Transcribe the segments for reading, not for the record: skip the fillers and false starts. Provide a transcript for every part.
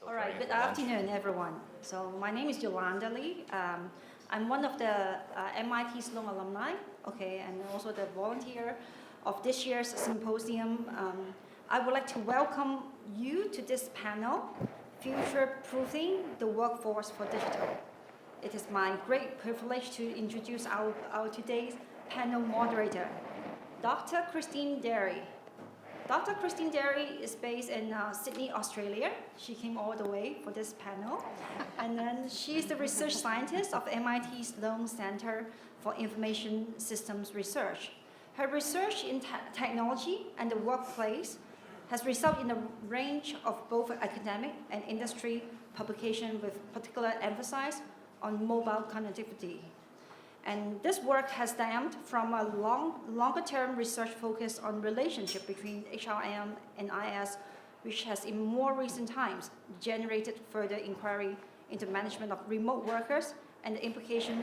All right, good afternoon, everyone. So my name is Yolanda Lee. I'm one of the MIT Sloan alumni, okay, and also the volunteer of this year's symposium. I would like to welcome you to this panel, Future-Proofing the Workforce for Digital. It is my great privilege to introduce our today's panel moderator, Dr. Kristine Dery. Dr. Kristine Dery is based in Sydney, Australia. She came all the way for this panel. And then she is the research scientist of MIT Sloan Center for Information Systems Research. Her research in technology and the workplace has resulted in a range of both academic and industry publications with particular emphasis on mobile connectivity. And this work has stemmed from a longer-term research focus on relationship between HRM and IS, which has in more recent times generated further inquiry into management of remote workers and the implication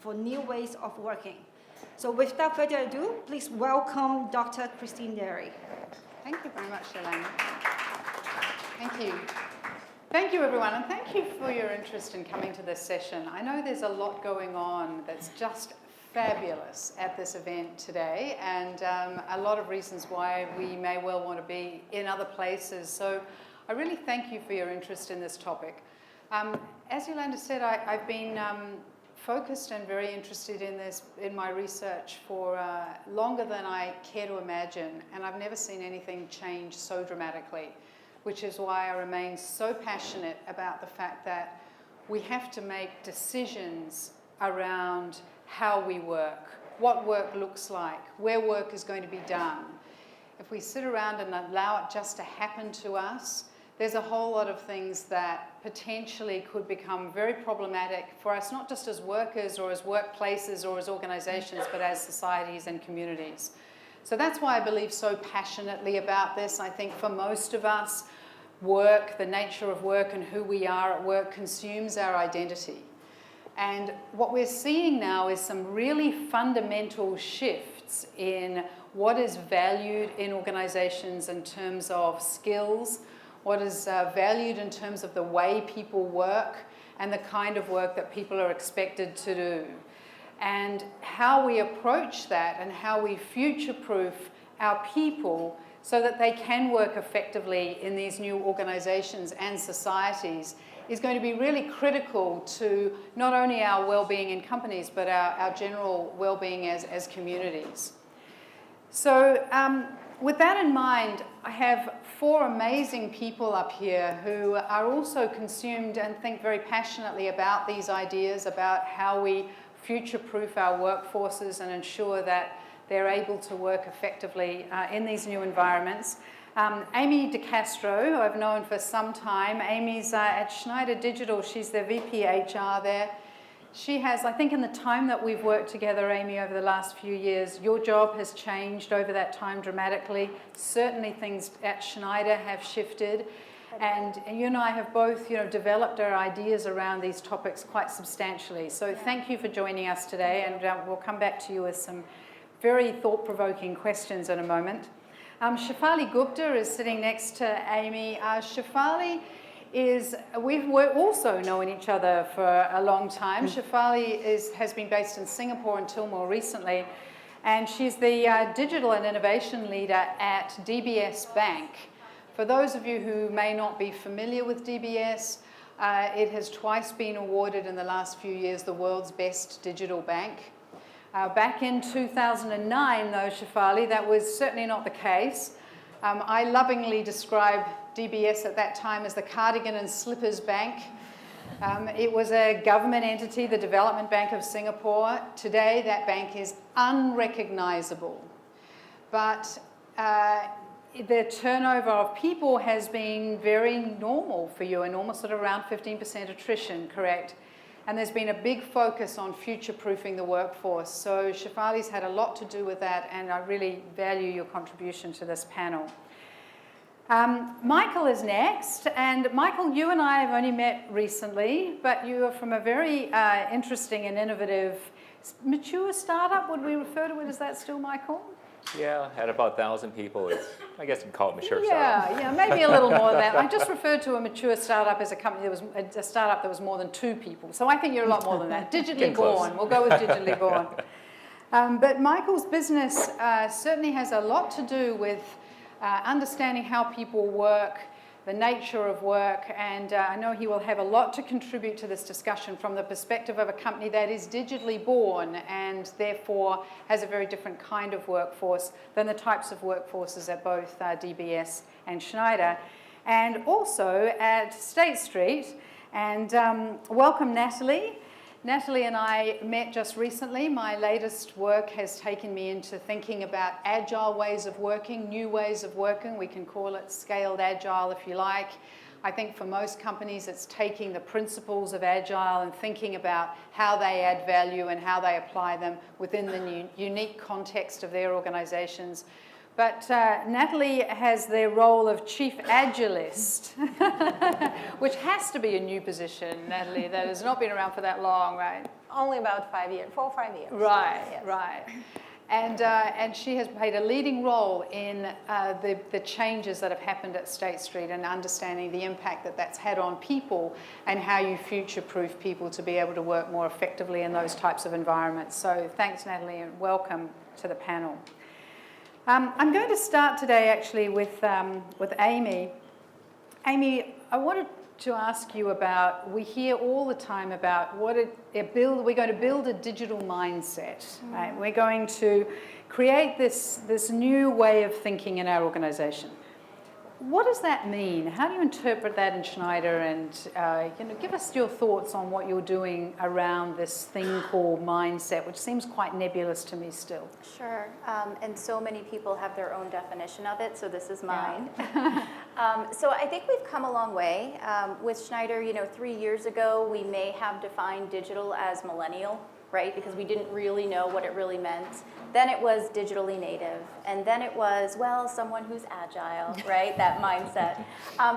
for new ways of working. So without further ado, please welcome Dr. Kristine Dery. Thank you very much, Yolanda. Thank you. Thank you, everyone, and thank you for your interest in coming to this session. I know there's a lot going on that's just fabulous at this event today, and a lot of reasons why we may well want to be in other places. So I really thank you for your interest in this topic. As Yolanda said, I've been focused and very interested in this in my research for longer than I care to imagine, and I've never seen anything change so dramatically, which is why I remain so passionate about the fact that we have to make decisions around how we work, what work looks like, where work is going to be done. If we sit around and allow it just to happen to us, there's a whole lot of things that potentially could become very problematic for us, not just as workers or as workplaces or as organizations, but as societies and communities. So that's why I believe so passionately about this. I think for most of us, work, the nature of work and who we are at work consumes our identity. And what we're seeing now is some really fundamental shifts in what is valued in organizations in terms of skills, what is valued in terms of the way people work, and the kind of work that people are expected to do. And how we approach that and how we future-proof our people so that they can work effectively in these new organizations and societies is going to be really critical to not only our well-being in companies, but our general well-being as communities. So with that in mind, I have four amazing people up here who are also consumed and think very passionately about these ideas, about how we future-proof our workforces and ensure that they're able to work effectively in these new environments. Amy deCastro, who I've known for some time. Amy's at Schneider Digital. She's the VP HR there. She has, I think in the time that we've worked together, Amy, over the last few years, your job has changed over that time dramatically. Certainly things at Schneider have shifted. And you and I have both, developed our ideas around these topics quite substantially. So thank you for joining us today, and we'll come back to you with some very thought-provoking questions in a moment. Shefali Gupta is sitting next to Amy. Shefali we've also known each other for a long time. Shefali has been based in Singapore until more recently, and she's the digital and innovation leader at DBS Bank. For those of you who may not be familiar with DBS, it has twice been awarded in the last few years the world's best digital bank. Back in 2009, though, Shefali, that was certainly not the case. I lovingly described DBS at that time as the cardigan and slippers bank. It was a government entity, the Development Bank of Singapore. Today, that bank is unrecognizable. But the turnover of people has been very normal for you, and almost at around 15% attrition, correct? And there's been a big focus on future-proofing the workforce. So Shefali's had a lot to do with that, and I really value your contribution to this panel. Michael is next, and Michael, you and I have only met recently, but you are from a very interesting and innovative, mature startup. Would we refer to it as that still, Michael? Yeah, at about 1,000 people, I guess you'd call it mature startup. Yeah, maybe a little more than that. I just referred to a mature startup as a company that was a startup that was more than 2 people. So I think you're a lot more than that. Digitally born. We'll go with digitally born. But Michael's business certainly has a lot to do with understanding how people work, the nature of work, and I know he will have a lot to contribute to this discussion from the perspective of a company that is digitally born and therefore has a very different kind of workforce than the types of workforces at both DBS and Schneider, and also at State Street. And welcome, Natalie. Natalie and I met just recently. My latest work has taken me into thinking about agile ways of working, new ways of working. We can call it scaled agile if you like. I think for most companies it's taking the principles of agile and thinking about how they add value and how they apply them within the unique context of their organizations. But Natalie has the role of Chief Agilist, which has to be a new position, Natalie, that has not been around for that long, right? Only about 5 years, 4 or 5 years. Right, Yes. right. And she has played a leading role in the changes that have happened at State Street and understanding the impact that that's had on people and how you future-proof people to be able to work more effectively in those types of environments. So thanks, Natalie, and welcome to the panel. I'm going to start today actually with Amy. Amy, I wanted to ask you about, we hear all the time about we're going to build a digital mindset, right? We're going to create this new way of thinking in our organization. What does that mean? How do you interpret that in Schneider? And give us your thoughts on what you're doing around this thing called mindset, which seems quite nebulous to me still. Sure, and so many people have their own definition of it, so this is mine. So I think we've come a long way. With Schneider, 3 years ago, we may have defined digital as millennial, right? Because we didn't really know what it really meant. Then it was digitally native. And then it was, well, someone who's agile, right? That mindset.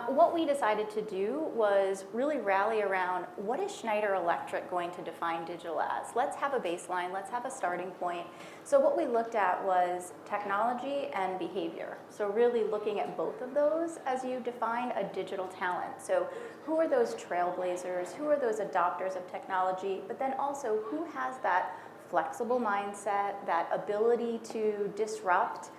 What we decided to do was really rally around what is Schneider Electric going to define digital as? Let's have a baseline. Let's have a starting point. So what we looked at was technology and behavior. So really looking at both of those as you define a digital talent. So who are those trailblazers? Who are those adopters of technology? But then also who has that flexible mindset, that ability to disrupt,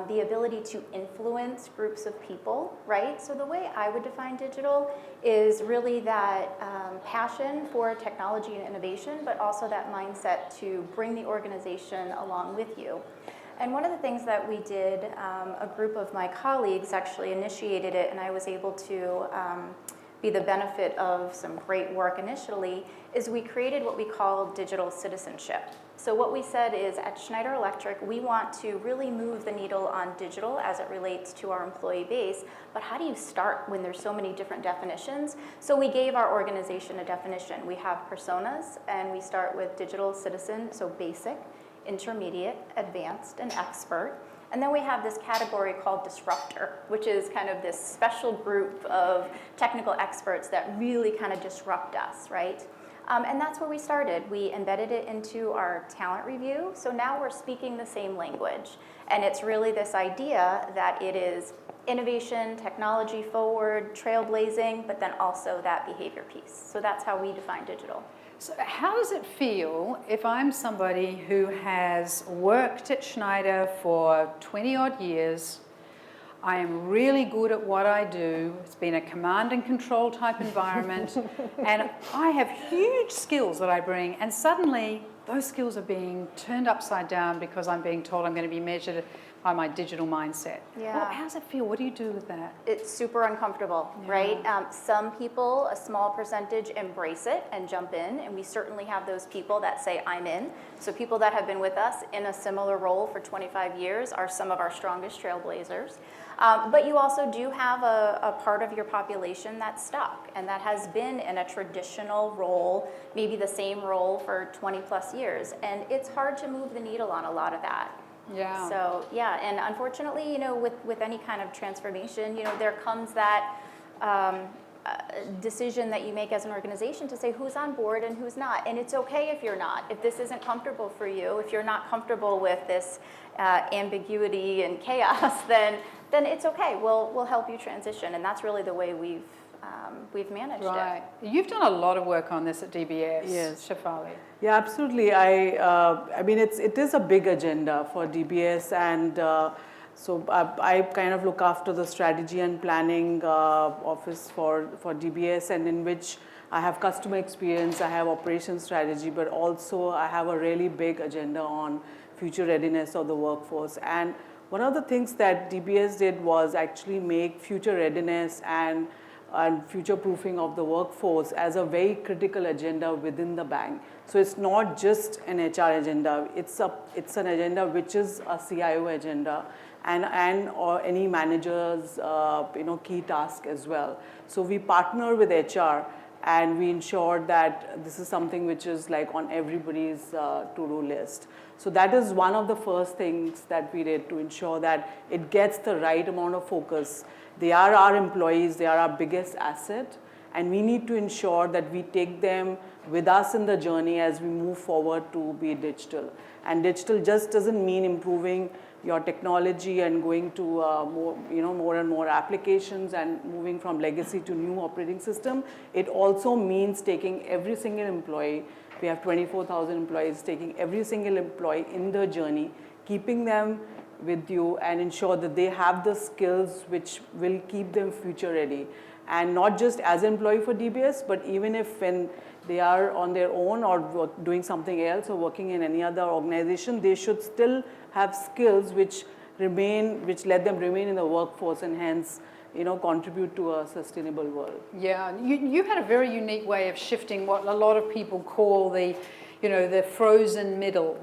the ability to influence groups of people, right? So the way I would define digital is really that passion for technology and innovation, but also that mindset to bring the organization along with you. And one of the things that we did, a group of my colleagues actually initiated it, and I was able to be the benefit of some great work initially, is we created what we call digital citizenship. So what we said is at Schneider Electric, we want to really move the needle on digital as it relates to our employee base, but how do you start when there's so many different definitions? So we gave our organization a definition. We have personas, and we start with digital citizen, so basic, intermediate, advanced, and expert. And then we have this category called disruptor, which is kind of this special group of technical experts that really kind of disrupt us, right? And that's where we started. We embedded it into our talent review. So now we're speaking the same language. And it's really this idea that it is innovation, technology forward, trailblazing, but then also that behavior piece. So that's how we define digital. So how does it feel if I'm somebody who has worked at Schneider for 20 odd years, I am really good at what I do, it's been a command and control type environment, and I have huge skills that I bring, and suddenly those skills are being turned upside down because I'm being told I'm going to be measured by my digital mindset. Yeah. Well, how does it feel? What do you do with that? It's super uncomfortable, Yeah. right? Some people, a small percentage, embrace it and jump in, and we certainly have those people that say, I'm in. So people that have been with us in a similar role for 25 years are some of our strongest trailblazers. But you also do have a part of your population that's stuck, and that has been in a traditional role, maybe the same role for 20 plus years. And it's hard to move the needle on a lot of that. Yeah. So yeah, and unfortunately, with any kind of transformation, there comes that decision that you make as an organization to say who's on board and who's not. And it's okay if you're not. If this isn't comfortable for you, if you're not comfortable with this ambiguity and chaos, then it's okay. We'll help you transition. And that's really the way we've managed Right. You've done a lot of work on this at DBS, Yes. Shefali. Yeah, absolutely. I mean, it is a big agenda for DBS, and so I kind of look after the strategy and planning office for DBS, and in which I have customer experience, I have operations strategy, but also I have a really big agenda on future readiness of the workforce. And one of the things that DBS did was actually make future readiness and future proofing of the workforce as a very critical agenda within the bank. So it's not just an HR agenda, it's an agenda which is a CIO agenda and or any manager's key task as well. So we partner with HR and we ensure that this is something which is like on everybody's to-do list. So that is one of the first things that we did to ensure that it gets the right amount of focus. They are our employees, they are our biggest asset, and we need to ensure that we take them with us in the journey as we move forward to be digital. And digital just doesn't mean improving your technology and going to more and more applications and moving from legacy to new operating system. It also means taking every single employee, we have 24,000 employees, taking every single employee in the journey, keeping them with you and ensure that they have the skills which will keep them future ready. And not just as an employee for DBS, but even if when they are on their own or doing something else or working in any other organization, they should still have skills which let them remain in the workforce and hence contribute to a sustainable world. Yeah, you had a very unique way of shifting what a lot of people call the frozen middle.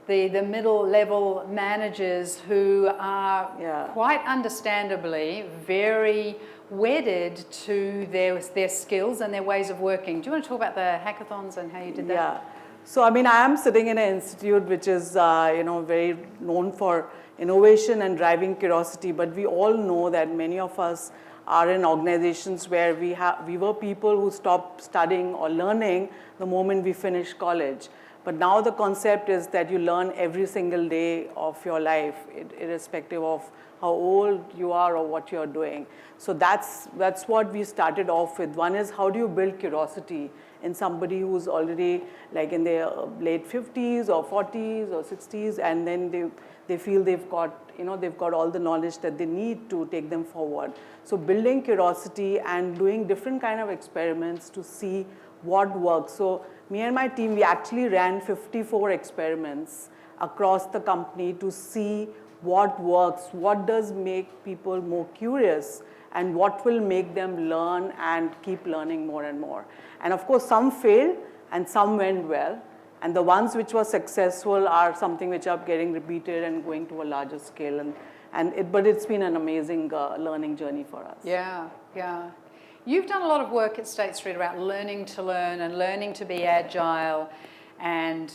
The middle level managers who are quite understandably very wedded to their skills and their ways of working. Do you want to talk about the hackathons and how you did that? Yeah. So I mean, I am sitting in an institute which is very known for innovation and driving curiosity, but we all know that many of us are in organizations where we were people who stopped studying or learning the moment we finished college. But now the concept is that you learn every single day of your life, irrespective of how old you are or what you're doing. So that's what we started off with. One is, how do you build curiosity in somebody who's already like in their late 50s or 40s or 60s, and then they feel they've got all the knowledge that they need to take them forward. So building curiosity and doing different kind of experiments to see what works. So me and my team, we actually ran 54 experiments across the company to see what works, what does make people more curious, and what will make them learn and keep learning more and more. And of course, some failed and some went well. And the ones which were successful are something which are getting repeated and going to a larger scale. But it's been an amazing learning journey for us. Yeah, yeah. You've done a lot of work at State Street about learning to learn and learning to be agile and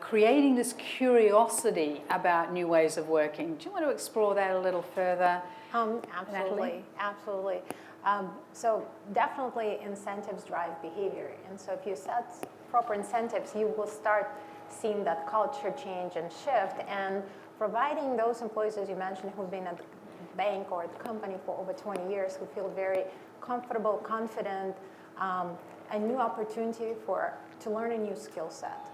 creating this curiosity about new ways of working. Do you want to explore that a little further? Absolutely, Natalie? absolutely. So definitely incentives drive behavior. And so if you set proper incentives, you will start seeing that culture change and shift. And providing those employees, as you mentioned, who've been at the bank or at the company for over 20 years, who feel very comfortable, confident, a new opportunity to learn a new skill set,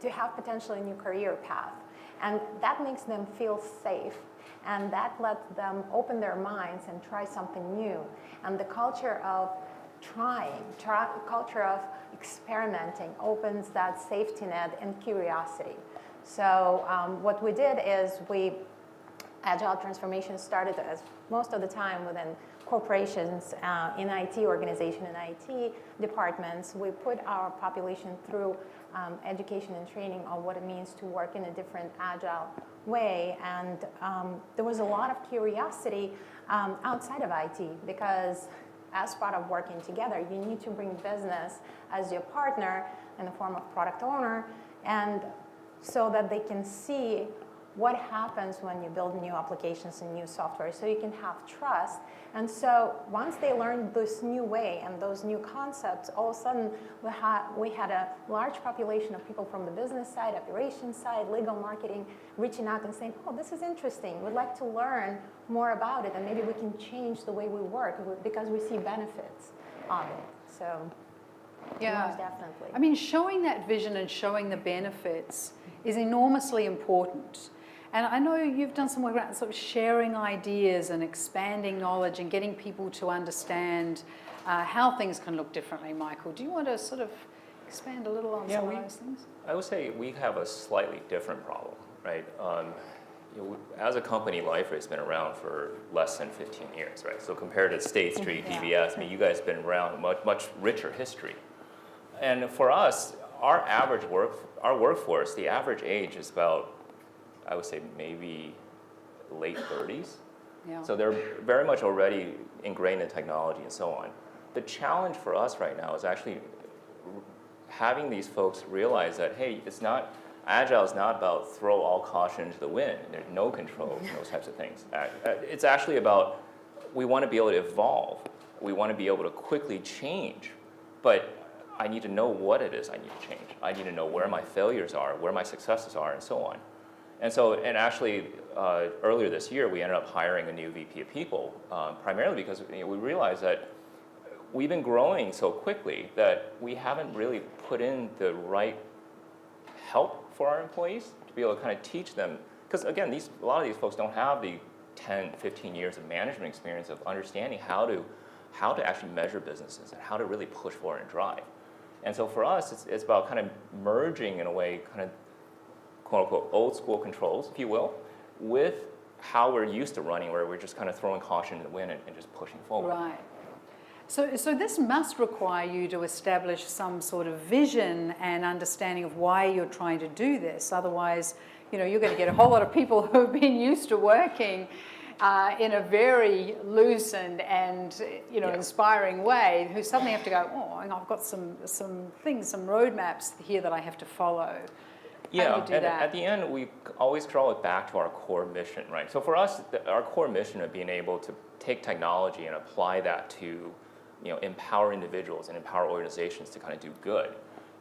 to have potentially a new career path. And that makes them feel safe. And that lets them open their minds and try something new. And the culture of culture of experimenting opens that safety net and curiosity. So what we did is Agile transformation started, as most of the time within corporations, in IT organization and IT departments. We put our population through education and training on what it means to work in a different agile way. And there was a lot of curiosity outside of IT, because as part of working together, you need to bring business as your partner in the form of product owner, and so that they can see what happens when you build new applications and new software, so you can have trust. And so once they learned this new way and those new concepts, all of a sudden we had a large population of people from the business side, operations side, legal, marketing, reaching out and saying, oh, this is interesting. We'd like to learn more about it, and maybe we can change the way we work because we see benefits of it. So Yeah, most definitely. I mean, showing that vision and showing the benefits is enormously important. And I know you've done some work around sort of sharing ideas and expanding knowledge and getting people to understand how things can look differently. Michael, do you want to sort of expand a little on some of those things? I would say we have a slightly different problem, right? As a company, Liferay has been around for less than 15 years, right? So compared to State Street, DBS, I mean, you guys have been around much richer history. And for us, our workforce, the average age is about, I would say maybe late 30s. Yeah. So they're very much already ingrained in technology and so on. The challenge for us right now is actually having these folks realize that, hey, Agile is not about throw all caution into the wind. There's no controls and those types of things. It's actually about, we want to be able to evolve. We want to be able to quickly change, but I need to know what it is I need to change. I need to know where my failures are, where my successes are, and so on. And actually, earlier this year, we ended up hiring a new VP of People, primarily because we realized that we've been growing so quickly that we haven't really put in the right help for our employees to be able to kind of teach them. Because again, a lot of these folks don't have the 10, 15 years of management experience of understanding how to actually measure businesses and how to really push forward and drive. And so for us, it's about kind of merging, in a way, kind of quote unquote old school controls, if you will, with how we're used to running, where we're just kind of throwing caution in the wind and just pushing forward. Right. So this must require you to establish some sort of vision and understanding of why you're trying to do this. Otherwise, you're going to get a whole lot of people who have been used to working in a very loose and inspiring way, who suddenly have to go, oh, I've got some things, some roadmaps here that I have to follow. Yeah, How do you do and that? at the end, we always draw it back to our core mission, right? So for us, our core mission of being able to take technology and apply that to, empower individuals and empower organizations to kind of do good.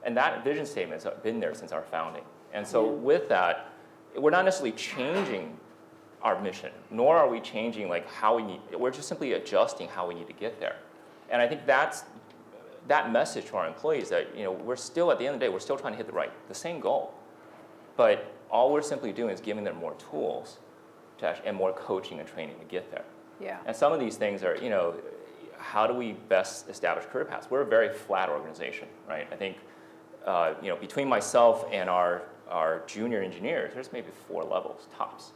And that vision statement has been there since our founding. And so with that, we're not necessarily changing our mission, nor are we changing we're just simply adjusting how we need to get there. And I think that's that message to our employees that, we're still, at the end of the day, we're still trying to hit the same goal. But all we're simply doing is giving them more tools and more coaching and training to get there. Yeah. And some of these things are, how do we best establish career paths? We're a very flat organization, right? I think, between myself and our junior engineers, there's maybe 4 levels, tops.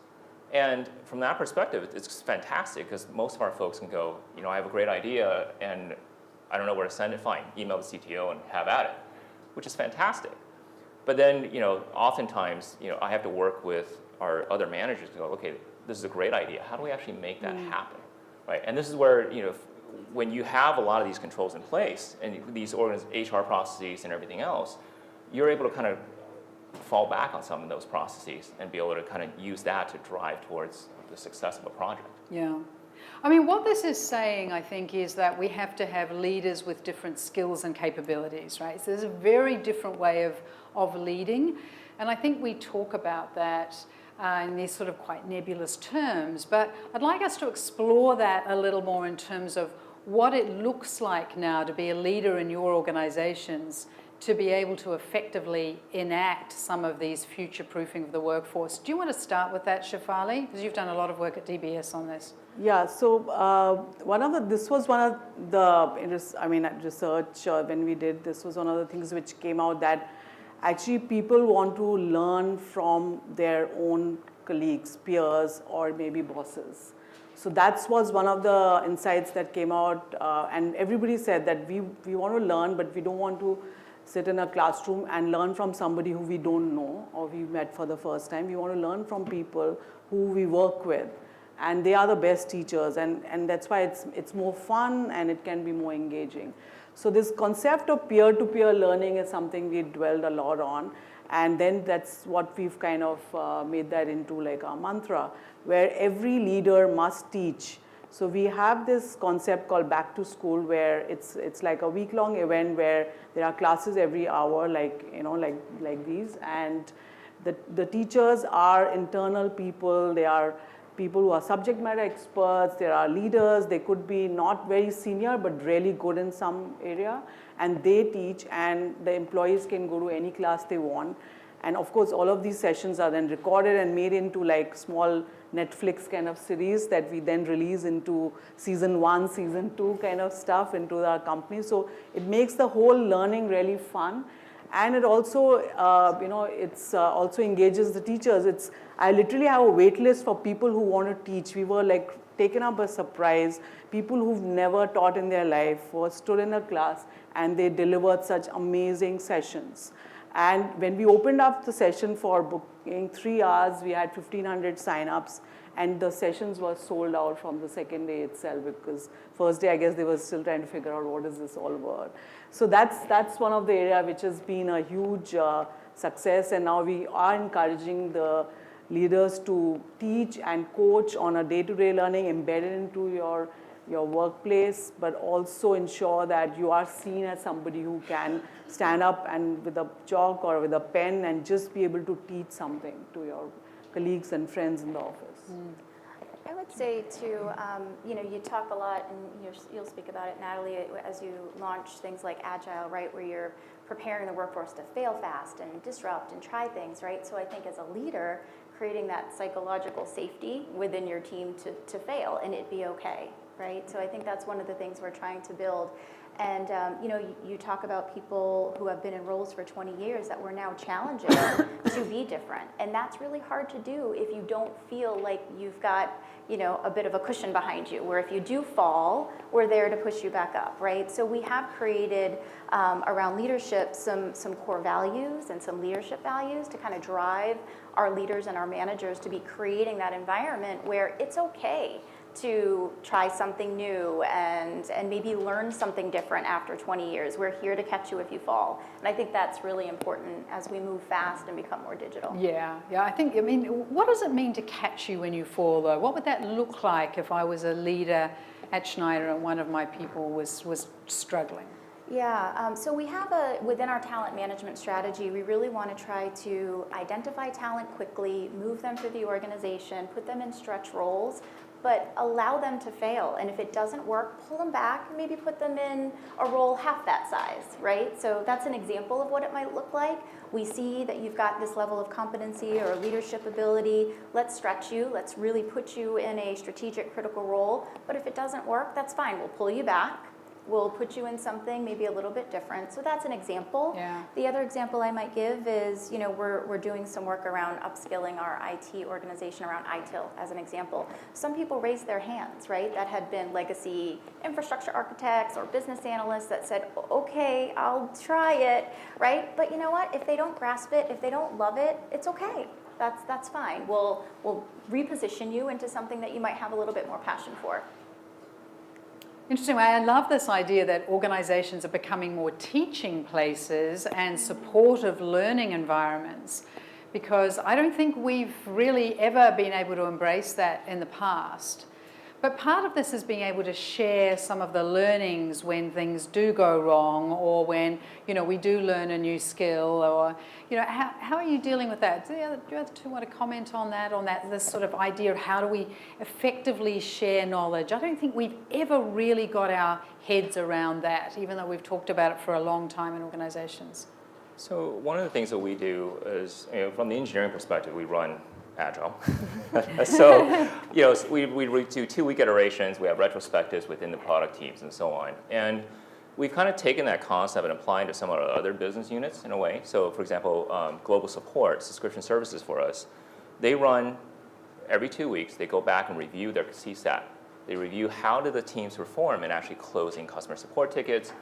And from that perspective, it's fantastic because most of our folks can go, I have a great idea and I don't know where to send it, fine, email the CTO and have at it, which is fantastic. But then, oftentimes, I have to work with our other managers to go, okay, this is a great idea. How do we actually make that happen, right? And this is where, when you have a lot of these controls in place and these HR processes and everything else, you're able to kind of fall back on some of those processes and be able to kind of use that to drive towards the success of a project. Yeah. I mean, what this is saying, I think, is that we have to have leaders with different skills and capabilities, right? So there's a very different way of leading. And I think we talk about that in these sort of quite nebulous terms. But I'd like us to explore that a little more in terms of what it looks like now to be a leader in your organizations, to be able to effectively enact some of these future-proofing of the workforce. Do you want to start with that, Shefali? Because you've done a lot of work at DBS on this. Yeah, so this was one of the, at research when we did, this was one of the things which came out that actually people want to learn from their own colleagues, peers, or maybe bosses. So that was one of the insights that came out, and everybody said that we want to learn, but we don't want to sit in a classroom and learn from somebody who we don't know or we met for the first time. We want to learn from people who we work with, and they are the best teachers, and that's why it's more fun and it can be more engaging. So this concept of peer-to-peer learning is something we dwelled a lot on, And then that's what we've kind of made that into like our mantra, where every leader must teach. So we have this concept called Back to School, where it's like a week-long event where there are classes every hour, like like these, and the teachers are internal people. They are people who are subject matter experts. There are leaders. They could be not very senior but really good in some area, and they teach, and the employees can go to any class they want. And of course, all of these sessions are then recorded and made into like small Netflix kind of series that we then release into season 1, season 2 kind of stuff into our company. So it makes the whole learning really fun. And it also, it's also engages the teachers. I literally have a wait list for people who want to teach. We were like taken up by surprise. People who've never taught in their life were stood in a class and they delivered such amazing sessions. And when we opened up the session for booking 3 hours, we had 1,500 signups, and the sessions were sold out from the second day itself, because first day, I guess they were still trying to figure out what is this all about. So that's one of the area which has been a huge success, and now we are encouraging the leaders to teach and coach on a day-to-day learning embedded into your workplace, but also ensure that you are seen as somebody who can stand up and with a chalk or with a pen and just be able to teach something to your colleagues and friends in the office. I would say too, you talk a lot, and you'll speak about it, Natalie, as you launch things like Agile, right, where you're preparing the workforce to fail fast and disrupt and try things, right? So I think as a leader, creating that psychological safety within your team to fail and it be okay, right? So I think that's one of the things we're trying to build. And you talk about people who have been in roles for 20 years that we're now challenging to be different. And that's really hard to do if you don't feel like you've got, a bit of a cushion behind you, where if you do fall, we're there to push you back up, right? So we have created around leadership some core values and some leadership values to kind of drive our leaders and our managers to be creating that environment where it's okay to try something new and maybe learn something different after 20 years. We're here to catch you if you fall. And I think that's really important as we move fast and become more digital. Yeah, what does it mean to catch you when you fall, though? What would that look like if I was a leader at Schneider and one of my people was struggling? Yeah, so we have within our talent management strategy, we really want to try to identify talent quickly, move them through the organization, put them in stretch roles, but allow them to fail. And if it doesn't work, pull them back, maybe put them in a role half that size, right? So that's an example of what it might look like. We see that you've got this level of competency or leadership ability. Let's stretch you. Let's really put you in a strategic, critical role. But if it doesn't work, that's fine. We'll pull you back. We'll put you in something maybe a little bit different. So that's an example. Yeah. The other example I might give is, we're doing some work around upskilling our IT organization around ITIL as an example. Some people raised their hands, right, that had been legacy infrastructure architects or business analysts that said, okay, I'll try it, right? But you know what? If they don't grasp it, if they don't love it, it's okay. That's fine. We'll reposition you into something that you might have a little bit more passion for. Interesting. I love this idea that organizations are becoming more teaching places and supportive learning environments, because I don't think we've really ever been able to embrace that in the past. But part of this is being able to share some of the learnings when things do go wrong, or when we do learn a new skill, or how are you dealing with that? Do you other two want to comment on that, this sort of idea of how do we effectively share knowledge? I don't think we've ever really got our heads around that, even though we've talked about it for a long time in organizations. So one of the things that we do is, from the engineering perspective, we run Agile. So, we do 2-week iterations. We have retrospectives within the product teams and so on. And we've kind of taken that concept and applied it to some of our other business units in a way. So, for example, global support, subscription services for us, they run every 2 weeks. They go back and review their CSAT. They review how did the teams perform in actually closing customer support tickets,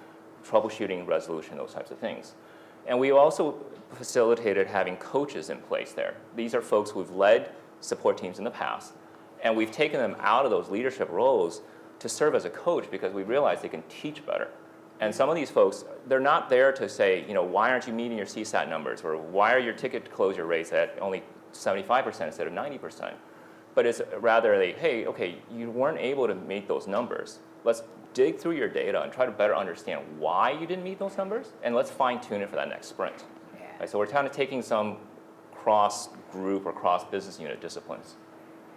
troubleshooting, resolution, those types of things. And we also facilitated having coaches in place there. These are folks who've led support teams in the past, and we've taken them out of those leadership roles to serve as a coach because we realize they can teach better. And some of these folks, they're not there to say, why aren't you meeting your CSAT numbers? Or why are your ticket closure rates at only 75% instead of 90%? But it's rather like, hey, okay, you weren't able to meet those numbers. Let's dig through your data and try to better understand why you didn't meet those numbers, and let's fine-tune it for that next sprint. Yeah. Right, so we're kind of taking some cross-group or cross-business unit disciplines.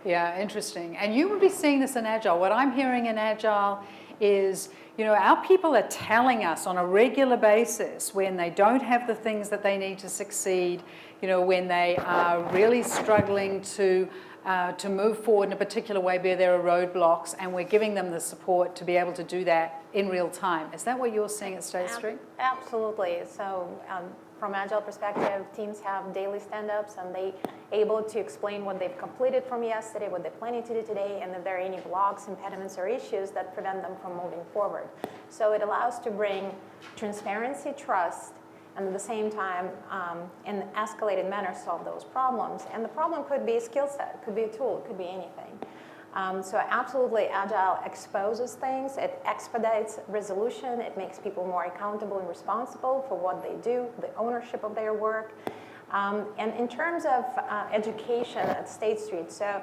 Yeah, interesting. And you would be seeing this in Agile. What I'm hearing in Agile is, our people are telling us on a regular basis when they don't have the things that they need to succeed, when they are really struggling to move forward in a particular way where there are roadblocks, and we're giving them the support to be able to do that in real time. Is that what you're seeing at State Street? Absolutely. So from Agile perspective, teams have daily stand-ups, and they able to explain what they've completed from yesterday, what they're planning to do today, and if there are any blocks, impediments, or issues that prevent them from moving forward. So it allows to bring transparency, trust, and at the same time, in an escalated manner, solve those problems. And the problem could be a skill set, it could be a tool, it could be anything. So absolutely, Agile exposes things, it expedites resolution, it makes people more accountable and responsible for what they do, the ownership of their work. And in terms of education at State Street, so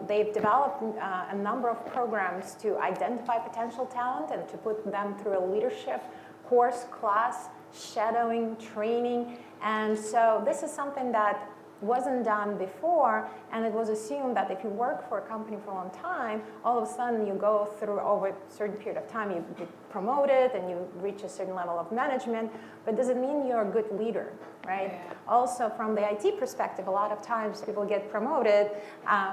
they've developed a number of programs to identify potential talent and to put them through a leadership course, class, shadowing, training. And so this is something that wasn't done before, and it was assumed that if you work for a company for a long time, all of a sudden you go through over a certain period of time, you get promoted and you reach a certain level of management, but does it mean you're a good leader, right? Yeah. Also from the IT perspective, a lot of times people get promoted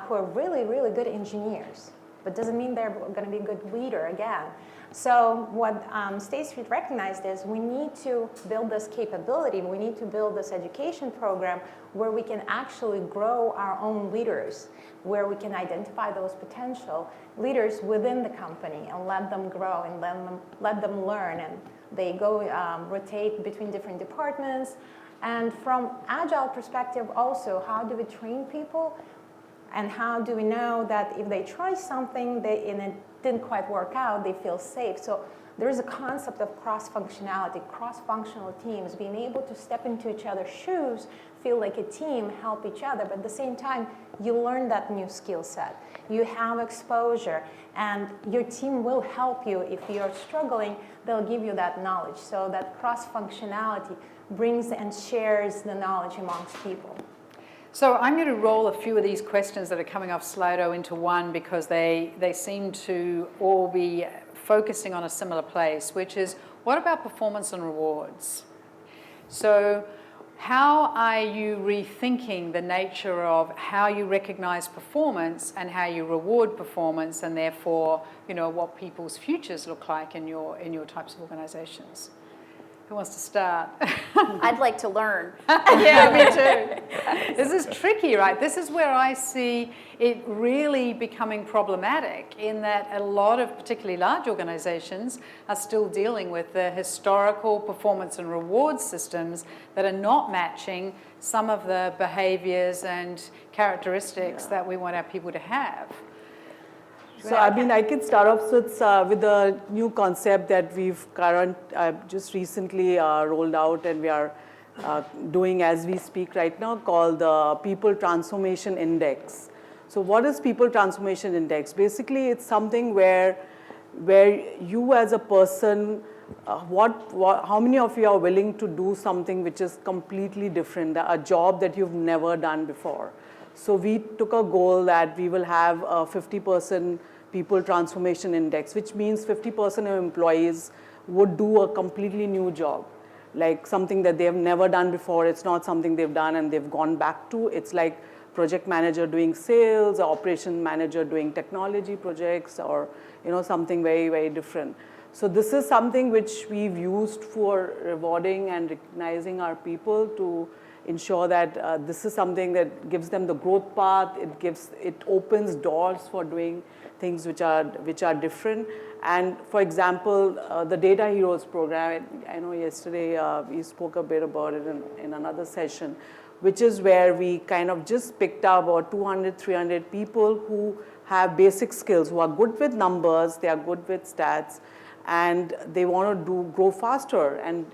who are really, really good engineers, but doesn't mean they're going to be a good leader again. So what State Street recognized is we need to build this capability, we need to build this education program where we can actually grow our own leaders, where we can identify those potential leaders within the company and let them grow and let them learn. And they go rotate between different departments. And from Agile perspective also, how do we train people? And how do we know that if they try something and it didn't quite work out, they feel safe? So there is a concept of cross-functionality, cross-functional teams, being able to step into each other's shoes, feel like a team, help each other, but at the same time, you learn that new skill set. You have exposure, and your team will help you. If you're struggling, they'll give you that knowledge. So that cross-functionality brings and shares the knowledge amongst people. So I'm going to roll a few of these questions that are coming off Slido into one because they seem to all be focusing on a similar place, which is, what about performance and rewards? So how are you rethinking the nature of how you recognize performance and how you reward performance, and therefore, what people's futures look like in your types of organizations? Who wants to start? I'd like to learn. Yeah, me too. This is tricky, right? This is where I see it really becoming problematic, in that a lot of particularly large organizations are still dealing with the historical performance and reward systems that are not matching some of the behaviors and characteristics that we want our people to have. So I can start off with a new concept that we've just recently rolled out, and we are doing as we speak right now, called the People Transformation Index. So what is People Transformation Index? Basically, it's something where you as a person, how many of you are willing to do something which is completely different, a job that you've never done before. So we took a goal that we will have a 50% People Transformation Index, which means 50% of employees would do a completely new job, like something that they have never done before. It's not something they've done and they've gone back to. It's like project manager doing sales, or operation manager doing technology projects, or something very, very different. So this is something which we've used for rewarding and recognizing our people, to ensure that this is something that gives them the growth path. It opens doors for doing things which are different. And for example, the Data Heroes program, I know yesterday we spoke a bit about it in another session, which is where we kind of just picked up about 200, 300 people who have basic skills, who are good with numbers, they are good with stats, and they want to grow faster and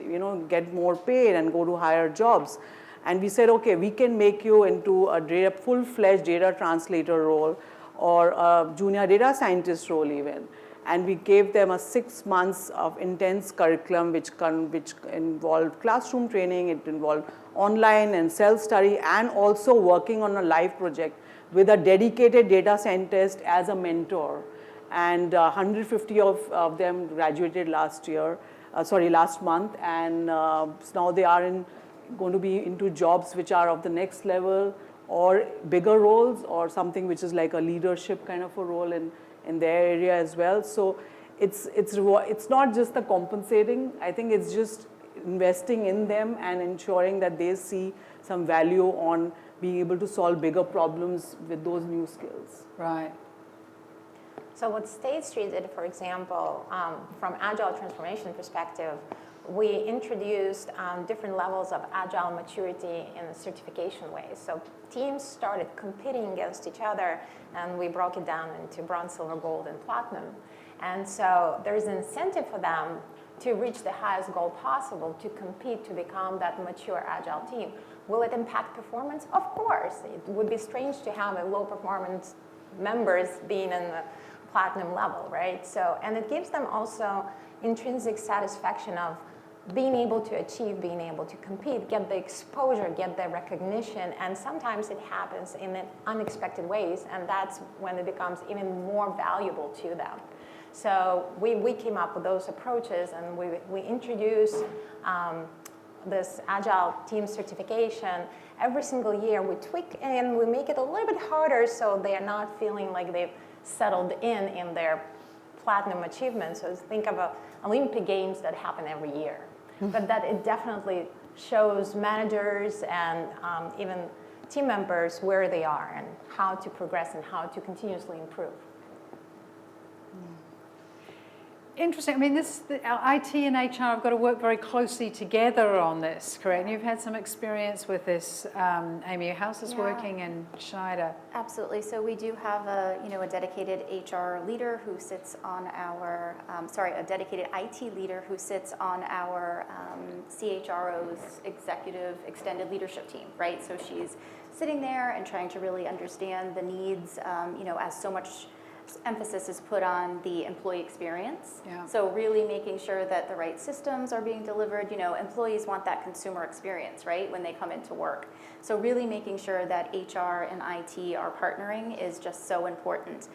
get more paid and go to higher jobs. And we said, okay, we can make you into a full-fledged data translator role or a junior data scientist role even. And we gave them a 6 months of intense curriculum which involved classroom training, it involved online and self-study, and also working on a live project with a dedicated data scientist as a mentor. And 150 of them graduated last month, and now they are going to be into jobs which are of the next level or bigger roles or something which is like a leadership kind of a role in their area as well. So it's not just the compensating. I think it's just investing in them and ensuring that they see some value on being able to solve bigger problems with those new skills. Right. So what State Street did, for example, from agile transformation perspective, we introduced different levels of agile maturity in a certification way. So teams started competing against each other, and we broke it down into bronze, silver, gold, and platinum. And so there's an incentive for them to reach the highest goal possible, to compete, to become that mature agile team. Will it impact performance? Of course. It would be strange to have a low performance members being in the platinum level, right? So, and it gives them also intrinsic satisfaction of being able to achieve, being able to compete, get the exposure, get the recognition, and sometimes it happens in unexpected ways, and that's when it becomes even more valuable to them. So we came up with those approaches, and we introduced this Agile Team certification. Every single year we tweak and we make it a little bit harder so they are not feeling like they've settled in their platinum achievements. So think of Olympic Games that happen every year. But that it definitely shows managers and even team members where they are and how to progress and how to continuously improve. Interesting. I mean, our IT and HR have got to work very closely together on this, correct? And you've had some experience with this, Amy. How's this working in Schneider? Absolutely. So we do have a dedicated HR leader who sits on our, a dedicated IT leader who sits on our CHRO's executive extended leadership team, right? So she's sitting there and trying to really understand the needs, as so much emphasis is put on the employee experience. Yeah. So really making sure that the right systems are being delivered. Employees want that consumer experience, right, when they come into work. So really making sure that HR and IT are partnering is just so important.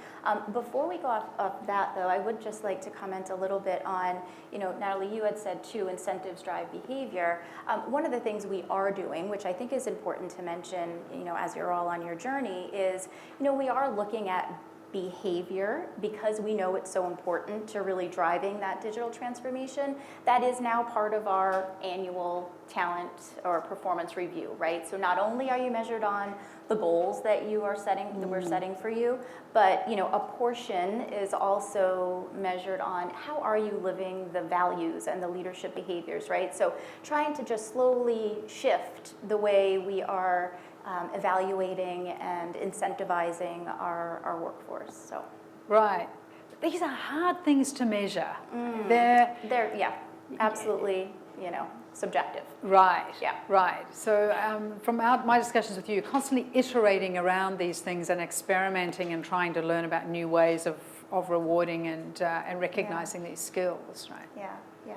Before we go off that, though, I would just like to comment a little bit on, Natalie, you had said too, incentives drive behavior. One of the things we are doing, which I think is important to mention, as you're all on your journey, is, we are looking at behavior because we know it's so important to really driving that digital transformation. That is now part of our annual talent or performance review, right? So not only are you measured on the goals that you are setting, that we're setting for you, but a portion is also measured on how are you living the values and the leadership behaviors, right? So trying to just slowly shift the way we are evaluating and incentivizing our workforce. So, right, these are hard things to measure. They're absolutely subjective. Right. Yeah. Right. So from my discussions with you, constantly iterating around these things and experimenting and trying to learn about new ways of rewarding and recognizing these skills. Right. Yeah. Yeah.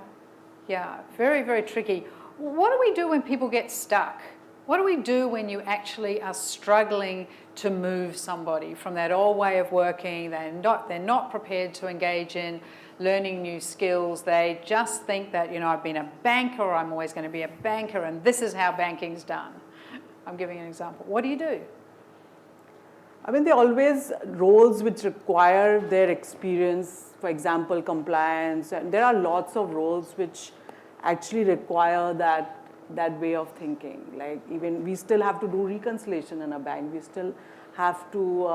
Yeah. Very, very tricky. What do we do when people get stuck? What do we do when you actually are struggling to move somebody from that old way of working? They're not prepared to engage in learning new skills. They just think that, I've been a banker, or I'm always going to be a banker, and this is how banking's done. I'm giving an example. What do you do? I mean, there are always roles which require their experience, for example, compliance. And there are lots of roles which actually require that way of thinking. Like even we still have to do reconciliation in a bank. We still have to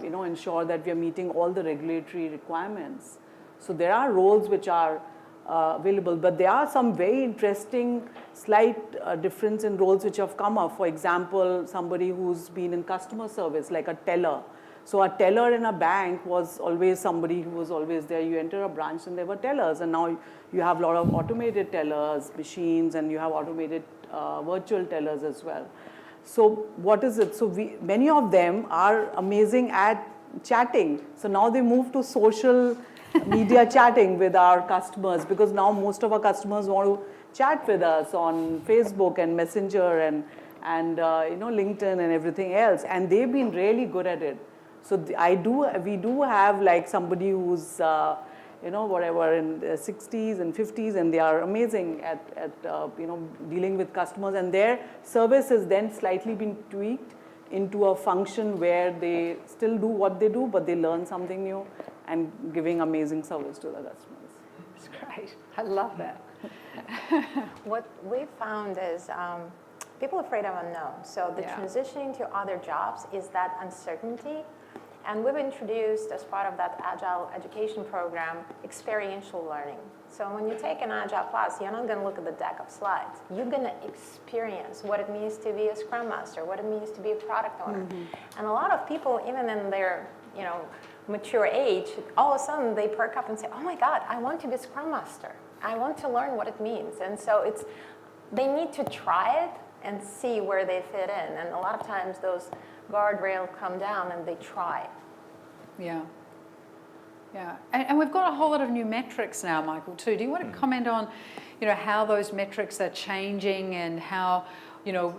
ensure that we are meeting all the regulatory requirements. So there are roles which are available, but there are some very interesting slight difference in roles which have come up. For example, somebody who's been in customer service, like a teller. So a teller in a bank was always somebody who was always there. You enter a branch and there were tellers, and now you have a lot of automated tellers, machines, and you have automated virtual tellers as well. So what is it? So many of them are amazing at chatting. So now they move to social media chatting with our customers, because now most of our customers want to chat with us on Facebook and Messenger and LinkedIn and everything else, and they've been really good at it. So we do have like somebody who's whatever in their 60s and 50s, and they are amazing at dealing with customers, and their service has then slightly been tweaked into a function where they still do what they do, but they learn something new and giving amazing service to the customers. That's great. I love that. What we found is people are afraid of unknown. So the transitioning to other jobs is that uncertainty. And we've introduced, as part of that Agile education program, experiential learning. So when you take an Agile class, you're not going to look at the deck of slides. You're going to experience what it means to be a Scrum Master, what it means to be a product owner. Mm-hmm. And a lot of people, even in their mature age, all of a sudden they perk up and say, oh my God, I want to be a Scrum Master. I want to learn what it means. And so they need to try it and see where they fit in. And a lot of times those guardrails come down and they try. Yeah. Yeah. And we've got a whole lot of new metrics now, Michael, too. Do you want to comment on, how those metrics are changing and how,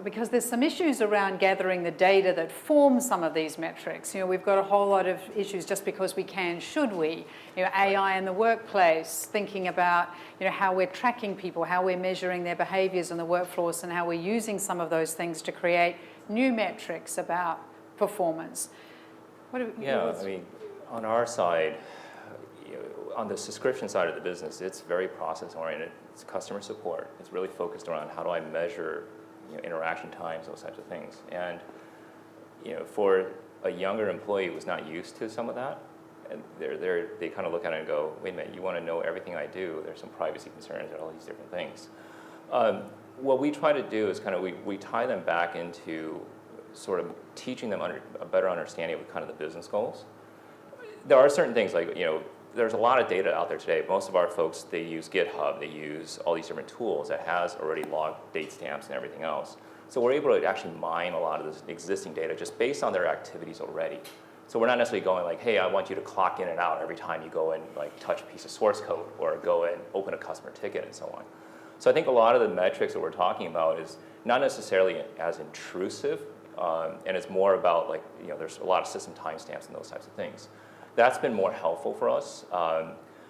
because there's some issues around gathering the data that form some of these metrics. We've got a whole lot of issues just because we can, should we? AI in the workplace, thinking about, how we're tracking people, how we're measuring their behaviors in the workforce, and how we're using some of those things to create new metrics about performance. On our side, on the subscription side of the business, it's very process-oriented. It's customer support. It's really focused around how do I measure interaction times, those types of things. And for a younger employee who's not used to some of that, and they kind of look at it and go, wait a minute, you want to know everything I do? There's some privacy concerns and all these different things. What we try to do is we tie them back into sort of teaching them a better understanding of kind of the business goals. There are certain things like, there's a lot of data out there today. Most of our folks, they use GitHub, they use all these different tools that has already logged date stamps and everything else. So we're able to actually mine a lot of this existing data just based on their activities already. So we're not necessarily going like, hey, I want you to clock in and out every time you go and touch a piece of source code or go and open a customer ticket and so on. So I think a lot of the metrics that we're talking about is not necessarily as intrusive, and it's more about there's a lot of system timestamps and those types of things. That's been more helpful for us.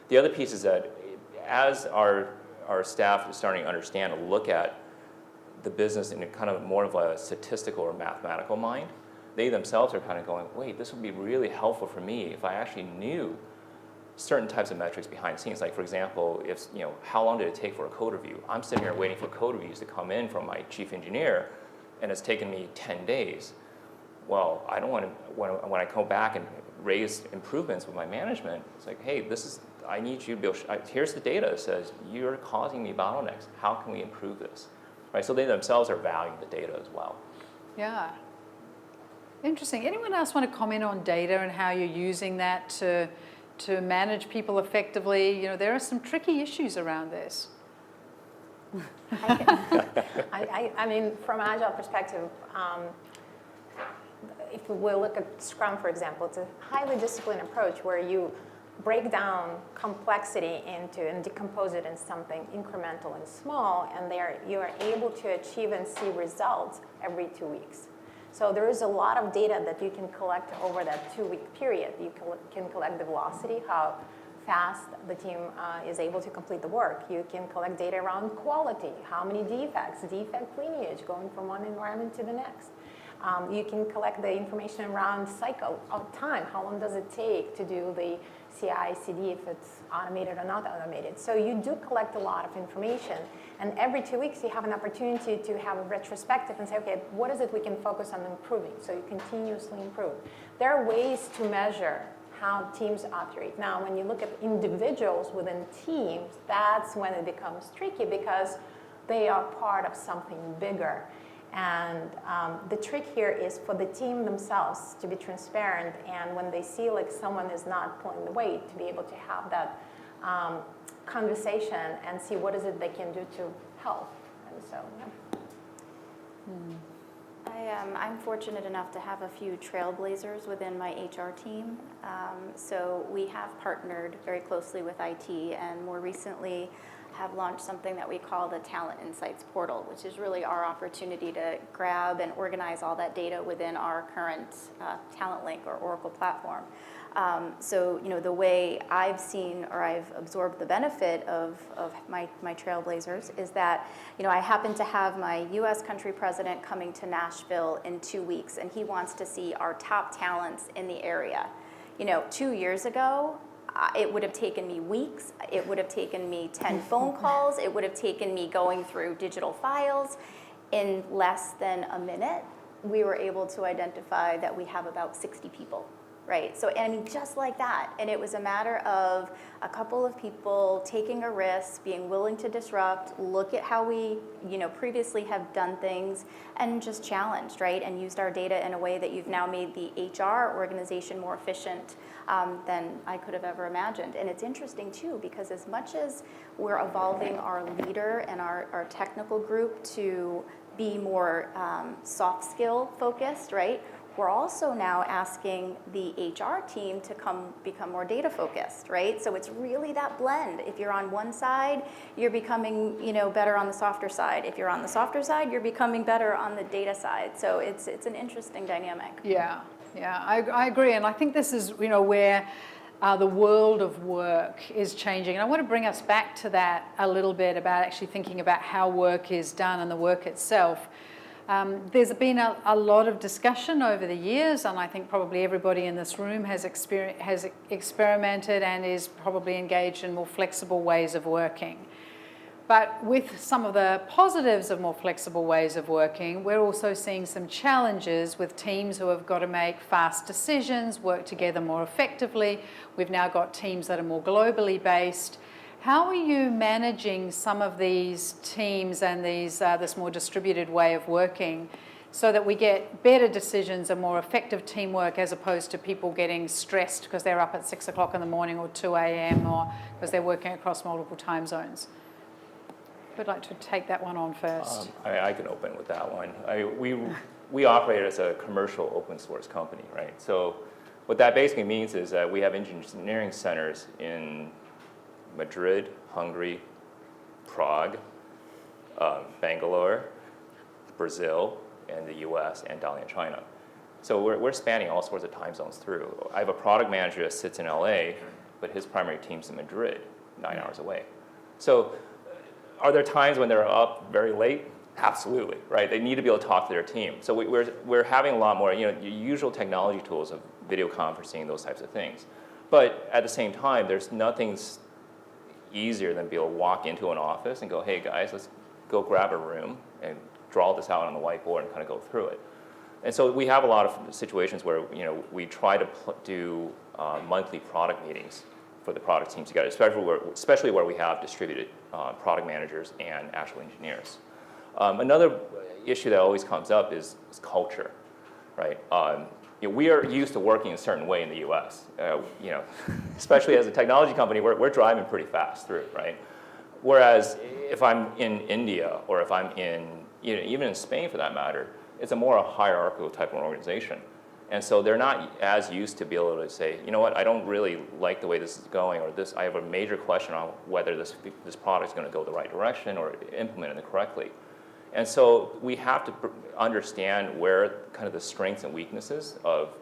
The other piece is that as our staff is starting to understand and look at the business in a kind of more of a statistical or mathematical mind, they themselves are kind of going, wait, this would be really helpful for me if I actually knew certain types of metrics behind the scenes. Like, for example, if how long did it take for a code review? I'm sitting here waiting for code reviews to come in from my chief engineer, and it's taken me 10 days. Well, I don't want to, when I go back and raise improvements with my management, it's like, hey, I need you to be able to, here's the data that says you're causing me bottlenecks. How can we improve this? Right? So they themselves are valuing the data as well. Yeah. Interesting. Anyone else want to comment on data and how you're using that to manage people effectively? There are some tricky issues around this. I mean, from an Agile perspective, if we look at Scrum, for example, it's a highly disciplined approach where you break down complexity and decompose it in something incremental and small, and there you are able to achieve and see results every 2 weeks. So there is a lot of data that you can collect over that 2-week period. You can collect the velocity, how fast the team is able to complete the work. You can collect data around quality, how many defects, defect lineage going from one environment to the next. You can collect the information around cycle of time. How long does it take to do the CI/CD if it's automated or not automated? So you do collect a lot of information. And every 2 weeks, you have an opportunity to have a retrospective and say, okay, what is it we can focus on improving? So you continuously improve. There are ways to measure how teams operate. Now, when you look at individuals within teams, that's when it becomes tricky because they are part of something bigger. And the trick here is for the team themselves to be transparent, and when they see like someone is not pulling the weight, to be able to have that conversation and see what is it they can do to help. And so, I'm fortunate enough to have a few trailblazers within my HR team. So we have partnered very closely with IT, and more recently have launched something that we call the Talent Insights Portal, which is really our opportunity to grab and organize all that data within our current Talent Link or Oracle platform. So, the way I've seen or I've absorbed the benefit of my trailblazers is that, I happen to have my US country president coming to Nashville in 2 weeks, and he wants to see our top talents in the area. 2 years ago, it would have taken me weeks. It would have taken me 10 phone calls. It would have taken me going through digital files. In less than a minute, we were able to identify that we have about 60 people, right? So, just like that. And it was a matter of a couple of people taking a risk, being willing to disrupt, look at how we, previously have done things, and just challenged, right? And used our data in a way that you've now made the HR organization more efficient than I could have ever imagined. And it's interesting too, because as much as we're evolving our leader and our technical group to be more soft skill focused, right? We're also now asking the HR team to become more data focused, right? So it's really that blend. If you're on one side, you're becoming, better on the softer side. If you're on the softer side, you're becoming better on the data side. So it's an interesting dynamic. Yeah, I agree. And I think this is, where the world of work is changing. And I want to bring us back to that a little bit about actually thinking about how work is done and the work itself. There's been a lot of discussion over the years, and I think probably everybody in this room has experimented and is probably engaged in more flexible ways of working. But with some of the positives of more flexible ways of working, we're also seeing some challenges with teams who have got to make fast decisions, work together more effectively. We've now got teams that are more globally based. How are you managing some of these teams and this more distributed way of working so that we get better decisions and more effective teamwork as opposed to people getting stressed because they're up at 6 o'clock in the morning or 2 a.m. or because they're working across multiple time zones? Who'd like to take that one on first? I can open with that one. We operate as a commercial open source company, right? So what that basically means is that we have engineering centers in Madrid, Hungary, Prague, Bangalore, Brazil, and the US, and down in China. So we're spanning all sorts of time zones through. I have a product manager that sits in LA, but his primary team's in Madrid, 9 hours away. So are there times when they're up very late? Absolutely, right? They need to be able to talk to their team. So we're having a lot more, your usual technology tools of video conferencing, those types of things. But at the same time, there's nothing easier than be able to walk into an office and go, hey guys, let's go grab a room and draw this out on the whiteboard and kind of go through it. And so we have a lot of situations where we try to do monthly product meetings for the product teams together, especially where we have distributed product managers and actual engineers. Another issue that always comes up is culture, right? We are used to working a certain way in the U.S. Especially as a technology company, we're driving pretty fast through, right? Whereas if I'm in India or if I'm in, even in Spain for that matter, it's a more hierarchical type of organization. And so they're not as used to be able to say, you know what, I don't really like the way this is going, or I have a major question on whether this product is going to go the right direction or implement it correctly. And so we have to understand where kind of the strengths and weaknesses of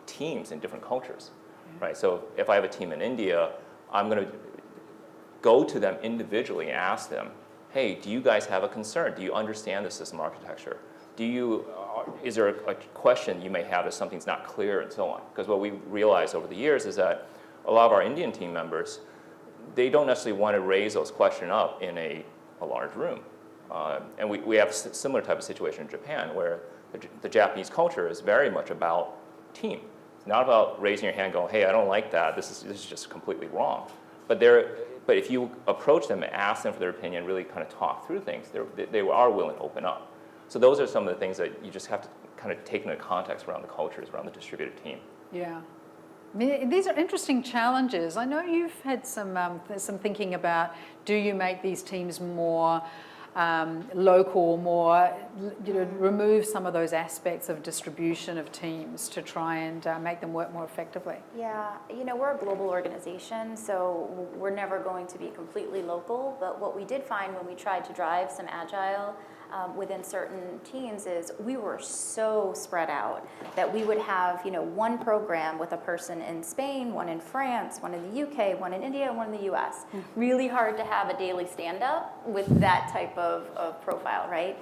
teams in different cultures, right? So if I have a team in India, I'm going to go to them individually and ask them, hey, do you guys have a concern? Do you understand the system architecture? Is there a question you may have if something's not clear and so on? Because what we realized over the years is that a lot of our Indian team members, they don't necessarily want to raise those questions up in a large room. And we have a similar type of situation in Japan where the Japanese culture is very much about team. It's not about raising your hand and going, hey, I don't like that. This is just completely wrong. But if you approach them and ask them for their opinion, really kind of talk through things, they are willing to open up. So those are some of the things that you just have to kind of take into context around the cultures, around the distributed team. Yeah. I mean, these are interesting challenges. I know you've had some thinking about, do you make these teams more local, more, remove some of those aspects of distribution of teams to try and make them work more effectively? Yeah, we're a global organization, so we're never going to be completely local, but what we did find when we tried to drive some agile within certain teams is we were so spread out that we would have, one program with a person in Spain, one in France, one in the UK, one in India, and one in the US. Really hard to have a daily stand-up with that type of profile, right?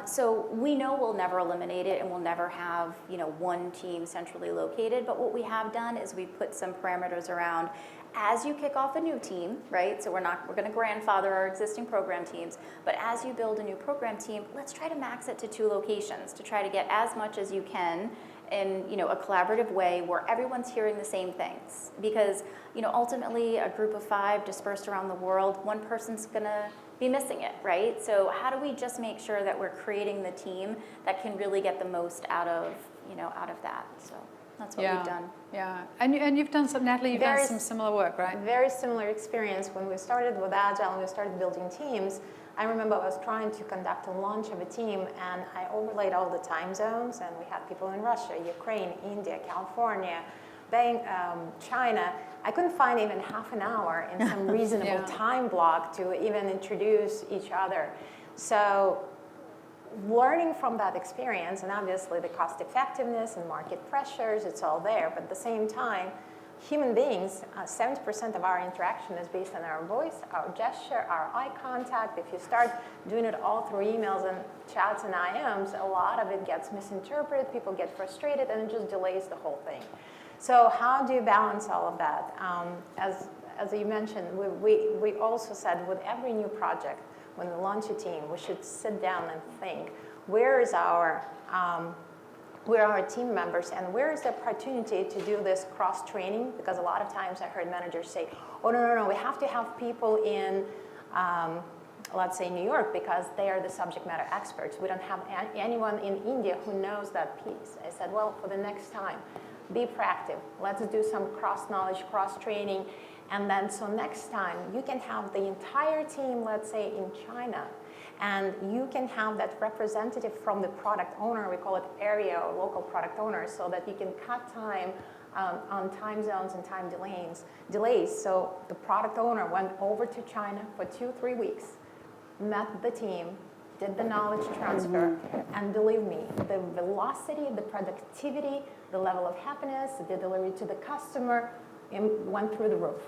So we know we'll never eliminate it and we'll never have, one team centrally located, but what we have done is we put some parameters around as you kick off a new team, right? So we're going to grandfather our existing program teams, but as you build a new program team, let's try to max it to 2 locations to try to get as much as you can in a collaborative way where everyone's hearing the same things. Because ultimately a group of 5 dispersed around the world, one person's going to be missing it, right? So how do we just make sure that we're creating the team that can really get the most out of that? So that's what we've done. Yeah, and you've done some, Natalie, you've done some similar work, right? Very similar experience. When we started with Agile and we started building teams, I remember I was trying to conduct a launch of a team and I overlaid all the time zones, and we had people in Russia, Ukraine, India, California, China. I couldn't find even half an hour in some reasonable time block to even introduce each other. So learning from that experience, and obviously the cost effectiveness and market pressures, it's all there, but at the same time, human beings, 70% of our interaction is based on our voice, our gesture, our eye contact. If you start doing it all through emails and chats and IMs, a lot of it gets misinterpreted, people get frustrated, and it just delays the whole thing. So how do you balance all of that? As you mentioned, we also said with every new project, when we launch a team, we should sit down and think, where are our team members and where is the opportunity to do this cross-training? Because a lot of times I heard managers say, oh, no, we have to have people in, let's say, New York because they are the subject matter experts. We don't have anyone in India who knows that piece. I said, well, for the next time, be proactive. Let's do some cross-knowledge, cross-training. And then so next time you can have the entire team, let's say in China, and you can have that representative from the product owner, we call it area or local product owner, so that you can cut time on time zones and time delays. So the product owner went over to China for 2-3 weeks, met the team, did the knowledge transfer, and believe me, the velocity, the productivity, the level of happiness, the delivery to the customer went through the roof.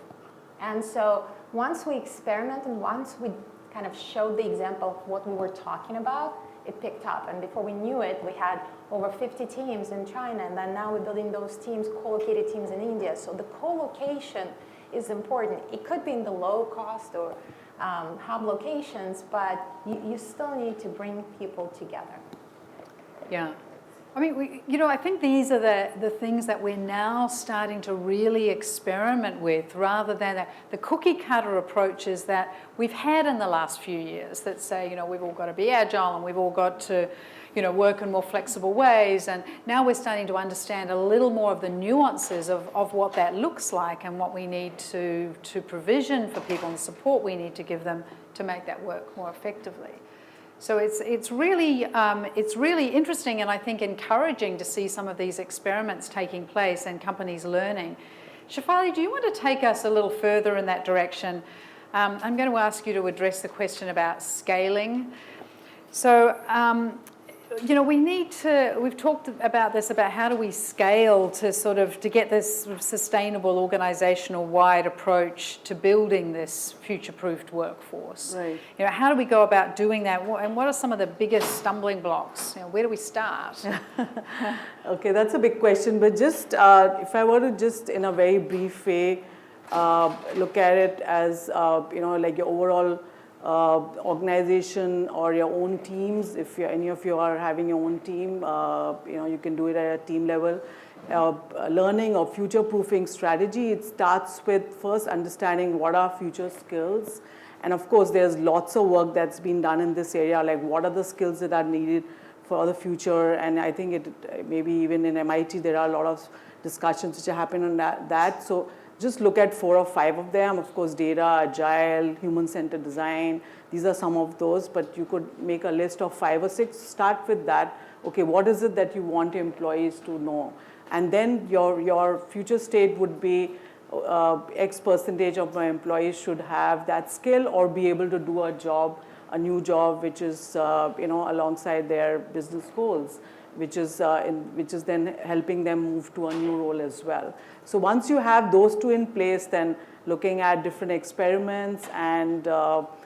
And so once we experimented, once we kind of showed the example of what we were talking about, it picked up. And before we knew it, we had over 50 teams in China, and then now we're building those teams, co-located teams in India. So the co-location is important. It could be in the low cost or hub locations, but you still need to bring people together. Yeah. I mean, I think these are the things that we're now starting to really experiment with rather than the cookie cutter approaches that we've had in the last few years that say, we've all got to be agile and we've all got to, work in more flexible ways. And now we're starting to understand a little more of the nuances of what that looks like and what we need to provision for people and support we need to give them to make that work more effectively. So it's really interesting and I think encouraging to see some of these experiments taking place and companies learning. Shefali, do you want to take us a little further in that direction? I'm going to ask you to address the question about scaling. So, we've talked about this, about how do we scale to get this sustainable organizational wide approach to building this future-proofed workforce. Right. How do we go about doing that? And what are some of the biggest stumbling blocks? Where do we start? Okay, that's a big question, but just if I were to just in a very brief way look at it as like your overall organization or your own teams. If any of you are having your own team, you can do it at a team level. Learning or future-proofing strategy, it starts with first understanding what are future skills And of course, there's lots of work that's been done in this area, like what are the skills that are needed for the future. And I think maybe even in MIT, there are a lot of discussions which are happening on that. So just look at 4 or 5 of them. Of course, data, agile, human-centered design. These are some of those, but you could make a list of 5 or 6. Start with that. Okay, what is it that you want your employees to know? And then your future state would be X percentage of my employees should have that skill or be able to do a new job, which is alongside their business goals, which is then helping them move to a new role as well. So once you have those 2 in place, then looking at different experiments and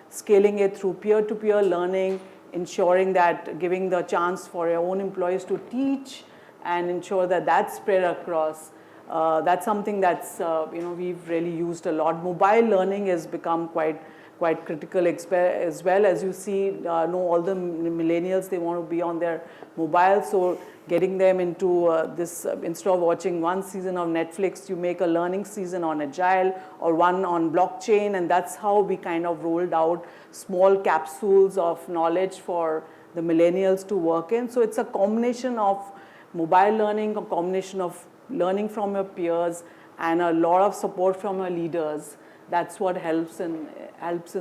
scaling it through peer-to-peer learning, ensuring that giving the chance for your own employees to teach and ensure that that's spread across. That's something that's we've really used a lot. Mobile learning has become quite critical as well. As you see, all the millennials, they want to be on their mobile. So getting them into this, instead of watching one season of Netflix, you make a learning season on agile or one on blockchain. And that's how we kind of rolled out small capsules of knowledge for the millennials to work in. So it's a combination of mobile learning, a combination of learning from your peers, and a lot of support from your leaders. That's what helps in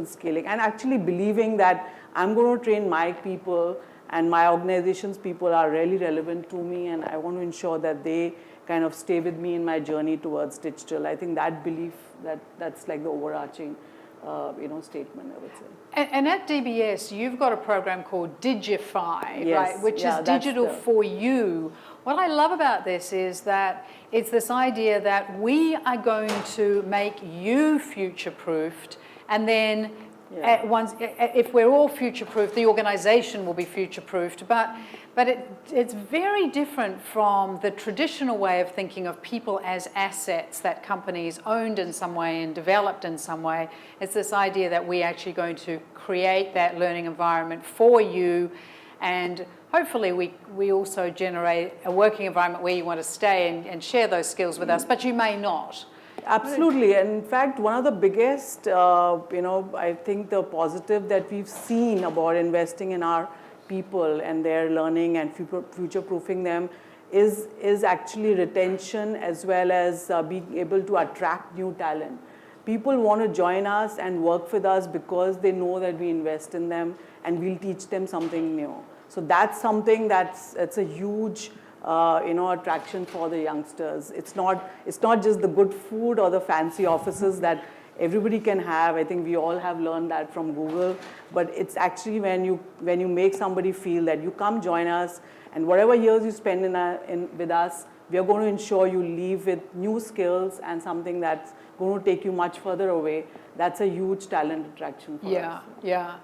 scaling. And actually believing that I'm going to train my people and my organization's people are really relevant to me, and I want to ensure that they kind of stay with me in my journey towards digital. I think that belief, that's like the overarching statement, I would say. And at DBS, you've got a program called Digify, Yes, right, which is digital for you. What I love about this is that it's this idea that we are going to make you future-proofed, and then if we're all future-proofed, the organization will be future-proofed. But it's very different from the traditional way of thinking of people as assets that companies owned in some way and developed in some way. It's this idea that we're actually going to create that learning environment for you, and hopefully we also generate a working environment where you want to stay and share those skills with us, but you may not. Absolutely. And in fact, one of the biggest, I think the positive that we've seen about investing in our people and their learning and future-proofing them is actually retention, as well as being able to attract new talent. People want to join us and work with us because they know that we invest in them and we'll teach them something new. So that's something it's a huge attraction for the youngsters. It's not just the good food or the fancy offices that everybody can have. I think we all have learned that from Google. But it's actually when you make somebody feel that you come join us, and whatever years you spend with us, we are going to ensure you leave with new skills and something that's going to take you much further away. That's a huge talent attraction for us. Yeah.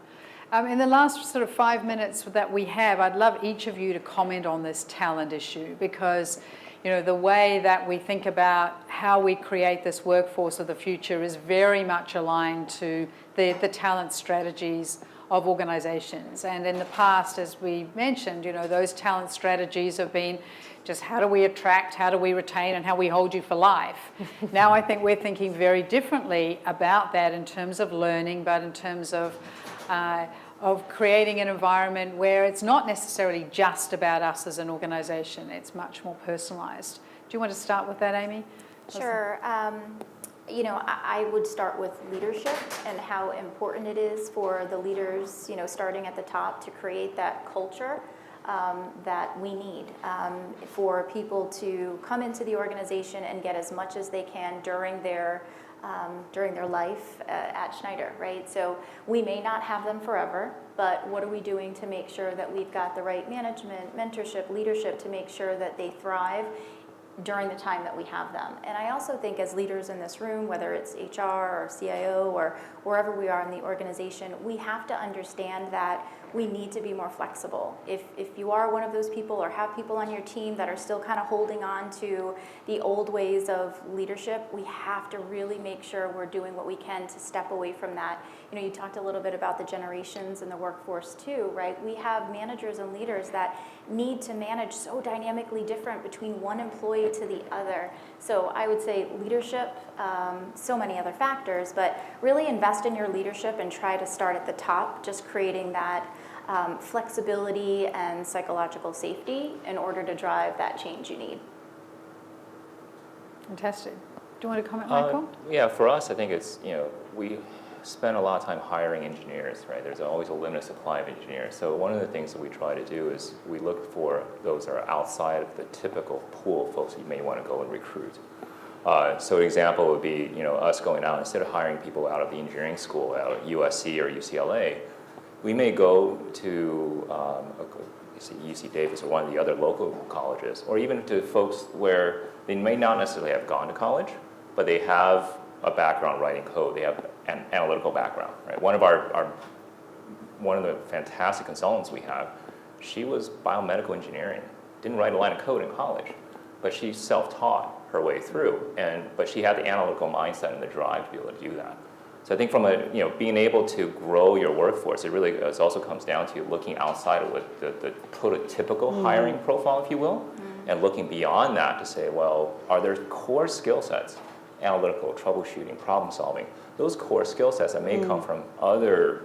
In the last sort of 5 minutes that we have, I'd love each of you to comment on this talent issue, because the way that we think about how we create this workforce of the future is very much aligned to the talent strategies of organizations. And in the past, as we mentioned, those talent strategies have been just how do we attract, how do we retain, and how we hold you for life. Now I think we're thinking very differently about that in terms of learning, but in terms of creating an environment where it's not necessarily just about us as an organization. It's much more personalized. Do you want to start with that, Amy? Sure. I would start with leadership and how important it is for the leaders, starting at the top, to create that culture that we need for people to come into the organization and get as much as they can during their life at Schneider, right? So we may not have them forever, but what are we doing to make sure that we've got the right management, mentorship, leadership to make sure that they thrive during the time that we have them? And I also think as leaders in this room, whether it's HR or CIO or wherever we are in the organization, we have to understand that we need to be more flexible. If you are one of those people or have people on your team that are still kind of holding on to the old ways of leadership, we have to really make sure we're doing what we can to step away from that. You talked a little bit about the generations in the workforce too, right? We have managers and leaders that need to manage so dynamically different between one employee way to the other. So I would say leadership, so many other factors, but really invest in your leadership and try to start at the top, just creating that flexibility and psychological safety in order to drive that change you need. Fantastic. Do you want to comment, Michael? Yeah, for us, I think it's, we spend a lot of time hiring engineers, right? There's always a limited supply of engineers. So one of the things that we try to do is we look for those that are outside of the typical pool of folks that you may want to go and recruit. So an example would be, us going out, instead of hiring people out of the engineering school, out of USC or UCLA, we may go to UC Davis or one of the other local colleges, or even to folks where they may not necessarily have gone to college, but they have a background writing code. They have an analytical background, right? One of the fantastic consultants we have, she was biomedical engineering, didn't write a line of code in college, but she self-taught her way through, but she had the analytical mindset and the drive to be able to do that. So I think from being able to grow your workforce, it really also comes down to looking outside of what the prototypical hiring profile, if you will, and looking beyond that to say, well, are there core skill sets, analytical, troubleshooting, problem solving, those core skill sets that may come from other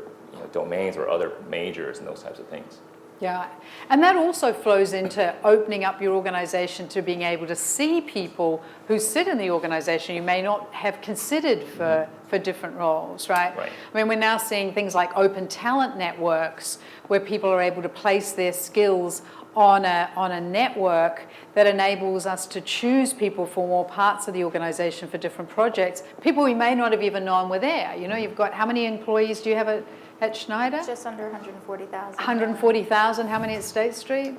domains or other majors and those types of things. Yeah, and that also flows into opening up your organization to being able to see people who sit in the organization you may not have considered for different roles, right? Right. I mean, we're now seeing things like open talent networks where people are able to place their skills on a network that enables us to choose people for more parts of the organization for different projects, people we may not have even known were there. You've got, how many employees do you have at Schneider? Just under 140,000. 140,000. How many at State Street?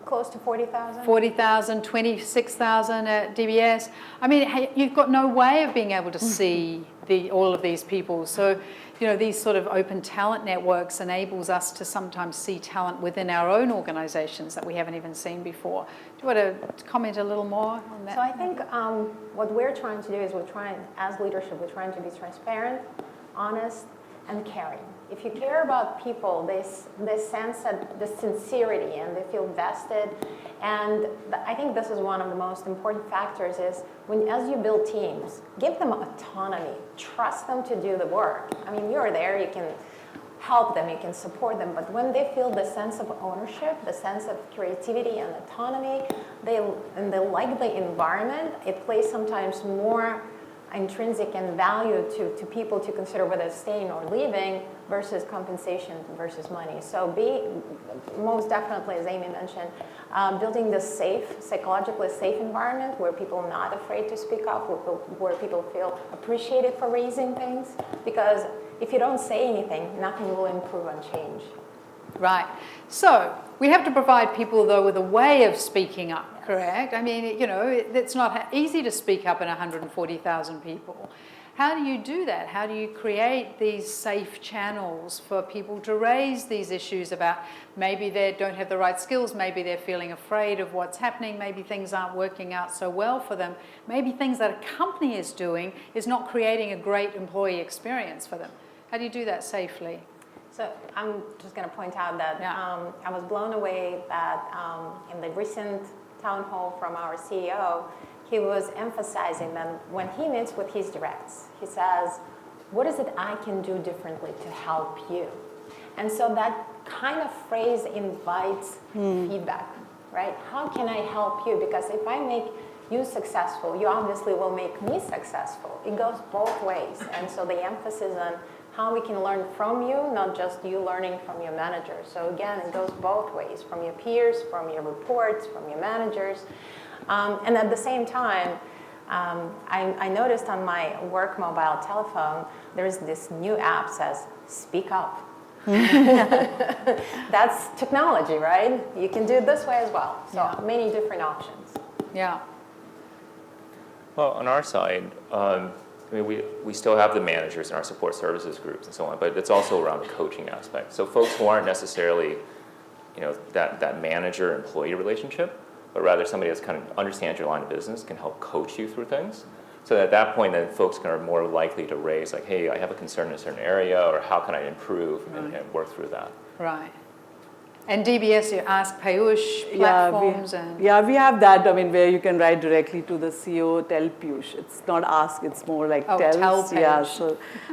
Close to 40,000. 40,000, 26,000 at DBS. I mean, hey, you've got no way of being able to see all of these people. So, these sort of open talent networks enables us to sometimes see talent within our own organizations that we haven't even seen before. Do you want to comment a little more on that? So I think what we're trying to do is as leadership, we're trying to be transparent, honest, and caring. If you care about people, they sense that the sincerity and they feel vested. And I think this is one of the most important factors is as you build teams, give them autonomy, trust them to do the work. I mean, you're there, you can help them, you can support them, but when they feel the sense of ownership, the sense of creativity and autonomy, they like the environment, it plays sometimes more intrinsic and value to people to consider whether staying or leaving versus compensation versus money. So most definitely, as Amy mentioned, building this safe, psychologically safe environment where people are not afraid to speak up, where people feel appreciated for raising things. Because if you don't say anything, nothing will improve and change. Right. So we have to provide people, though, with a way of speaking up, correct? I mean, it's not easy to speak up in 140,000 people. How do you do that? How do you create these safe channels for people to raise these issues about maybe they don't have the right skills, maybe they're feeling afraid of what's happening, maybe things aren't working out so well for them, maybe things that a company is doing is not creating a great employee experience for them. How do you do that safely? So I'm just going to point out that I was blown away that in the recent town hall from our CEO, he was emphasizing that when he meets with his directs, he says, what is it I can do differently to help you? And so that kind of phrase invites feedback, right? How can I help you? Because if I make you successful, you obviously will make me successful. It goes both ways. And so the emphasis on how we can learn from you, not just you learning from your manager. So again, it goes both ways, from your peers, from your reports, from your managers. And at the same time, I noticed on my work mobile telephone, there's this new app says, speak up. That's technology, right? You can do it this way as well. So many different options. Yeah. Well, on our side, we still have the managers in our support services groups and so on, but it's also around the coaching aspect. So folks who aren't necessarily, that manager-employee relationship, but rather somebody that's kind of understands your line of business, can help coach you through things. So at that point, then folks are more likely to raise, like, hey, I have a concern in a certain area, or how can I improve and work through that. Right. And DBS, you ask Payush platforms and... Yeah, we have that, I mean, where you can write directly to the CEO, tell Piyush. It's not ask, it's more like tell Payush. Yeah,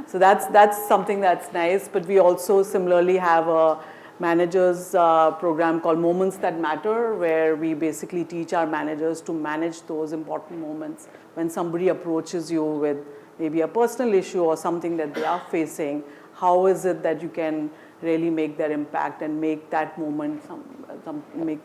so that's something that's nice. But we also similarly have a managers program called Moments That Matter, where we basically teach our managers to manage those important moments. When somebody approaches you with maybe a personal issue or something that they are facing, how is it that you can really make their impact and make that moment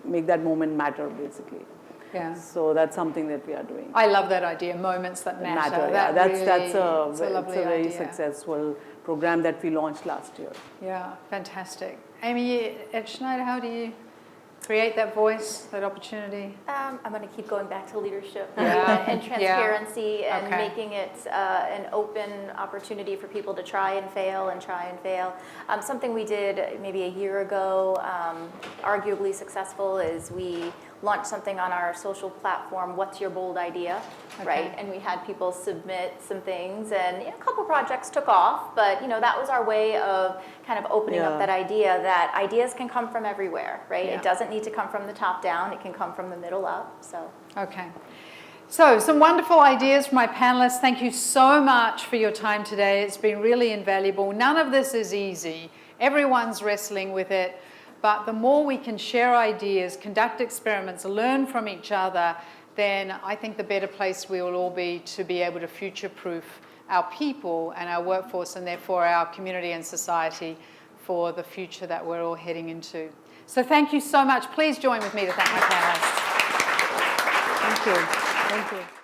make that moment matter, basically. Yeah. So that's something that we are doing. I love that idea, moments that matter. Yeah, That's a lovely very idea. successful program that we launched last year. Yeah, fantastic. Amy, at Schneider, how do you create that voice, that opportunity? I'm going to keep going back to leadership Yeah. and transparency and Okay. making it an open opportunity for people to try and fail and try and fail. Something we did maybe a year ago, arguably successful, is we launched something on our social platform, What's Your Bold Idea, right? And we had people submit some things, and a couple projects took off, but that was our way of kind of opening up that idea that ideas can come from everywhere, right? Yeah. It doesn't need to come from the top down, it can come from the middle up, so. Okay. So, some wonderful ideas from my panelists. Thank you so much for your time today. It's been really invaluable. None of this is easy. Everyone's wrestling with it. But the more we can share ideas, conduct experiments, learn from each other, then I think the better place we will all be to be able to future-proof our people and our workforce, and therefore our community and society for the future that we're all heading into. So thank you so much. Please join with me to thank my panelists. Thank you. Thank you.